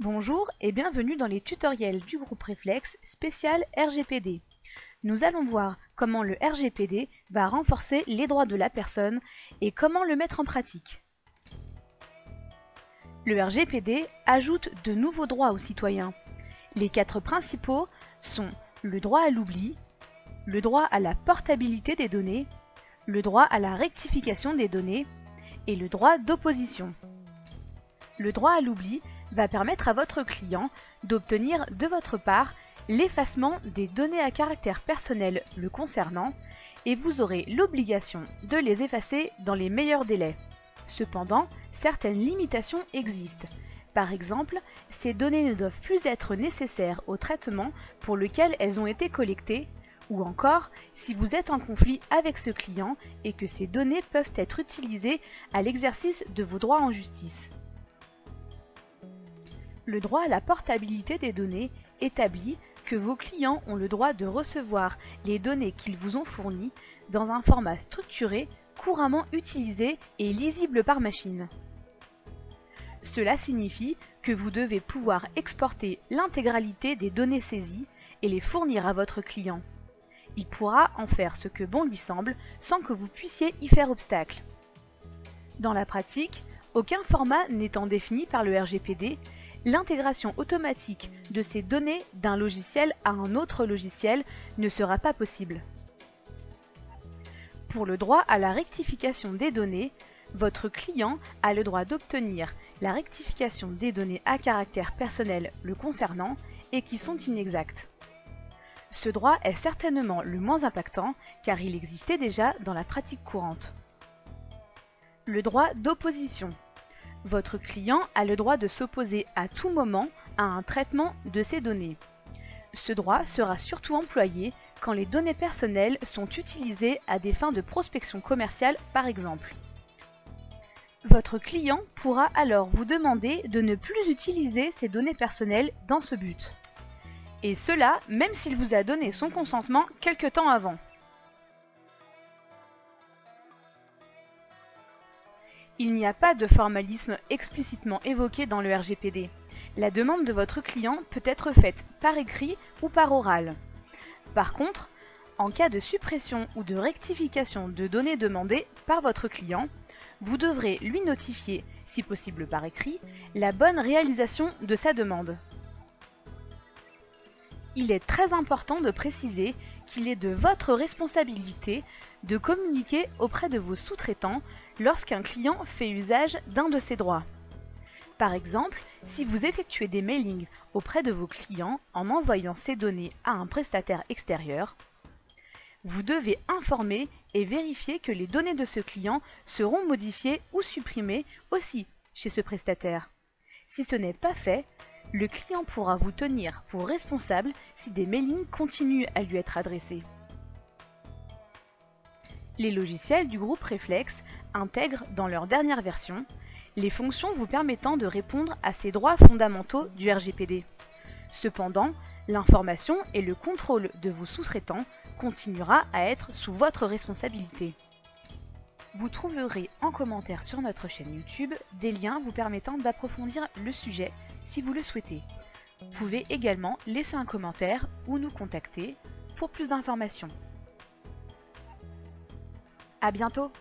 Bonjour et bienvenue dans les tutoriels du groupe Réflexe spécial RGPD. Nous allons voir comment le RGPD va renforcer les droits de la personne et comment le mettre en pratique. Le RGPD ajoute de nouveaux droits aux citoyens. Les 4 principaux sont le droit à l'oubli, le droit à la portabilité des données, le droit à la rectification des données et le droit d'opposition. Le droit à l'oubli va permettre à votre client d'obtenir de votre part l'effacement des données à caractère personnel le concernant et vous aurez l'obligation de les effacer dans les meilleurs délais. Cependant, certaines limitations existent. Par exemple, ces données ne doivent plus être nécessaires au traitement pour lequel elles ont été collectées, ou encore si vous êtes en conflit avec ce client et que ces données peuvent être utilisées à l'exercice de vos droits en justice. Le droit à la portabilité des données établit que vos clients ont le droit de recevoir les données qu'ils vous ont fournies dans un format structuré, couramment utilisé et lisible par machine. Cela signifie que vous devez pouvoir exporter l'intégralité des données saisies et les fournir à votre client. Il pourra en faire ce que bon lui semble sans que vous puissiez y faire obstacle. Dans la pratique, aucun format n'étant défini par le RGPD, l'intégration automatique de ces données d'un logiciel à un autre logiciel ne sera pas possible. Pour le droit à la rectification des données, votre client a le droit d'obtenir la rectification des données à caractère personnel le concernant et qui sont inexactes. Ce droit est certainement le moins impactant car il existait déjà dans la pratique courante. Le droit d'opposition. Votre client a le droit de s'opposer à tout moment à un traitement de ces données. Ce droit sera surtout employé quand les données personnelles sont utilisées à des fins de prospection commerciale par exemple. Votre client pourra alors vous demander de ne plus utiliser ces données personnelles dans ce but. Et cela même s'il vous a donné son consentement quelque temps avant. Il n'y a pas de formalisme explicitement évoqué dans le RGPD. La demande de votre client peut être faite par écrit ou par oral. Par contre, en cas de suppression ou de rectification de données demandées par votre client, vous devrez lui notifier, si possible par écrit, la bonne réalisation de sa demande. Il est très important de préciser qu'il est de votre responsabilité de communiquer auprès de vos sous-traitants lorsqu'un client fait usage d'un de ses droits. Par exemple, si vous effectuez des mailings auprès de vos clients en envoyant ces données à un prestataire extérieur, vous devez informer et vérifier que les données de ce client seront modifiées ou supprimées aussi chez ce prestataire. Si ce n'est pas fait, le client pourra vous tenir pour responsable si des mailings continuent à lui être adressés. Les logiciels du groupe Réflexe intègrent dans leur dernière version les fonctions vous permettant de répondre à ces droits fondamentaux du RGPD. Cependant, l'information et le contrôle de vos sous-traitants continuera à être sous votre responsabilité. Vous trouverez en commentaire sur notre chaîne YouTube des liens vous permettant d'approfondir le sujet si vous le souhaitez. Vous pouvez également laisser un commentaire ou nous contacter pour plus d'informations. À bientôt!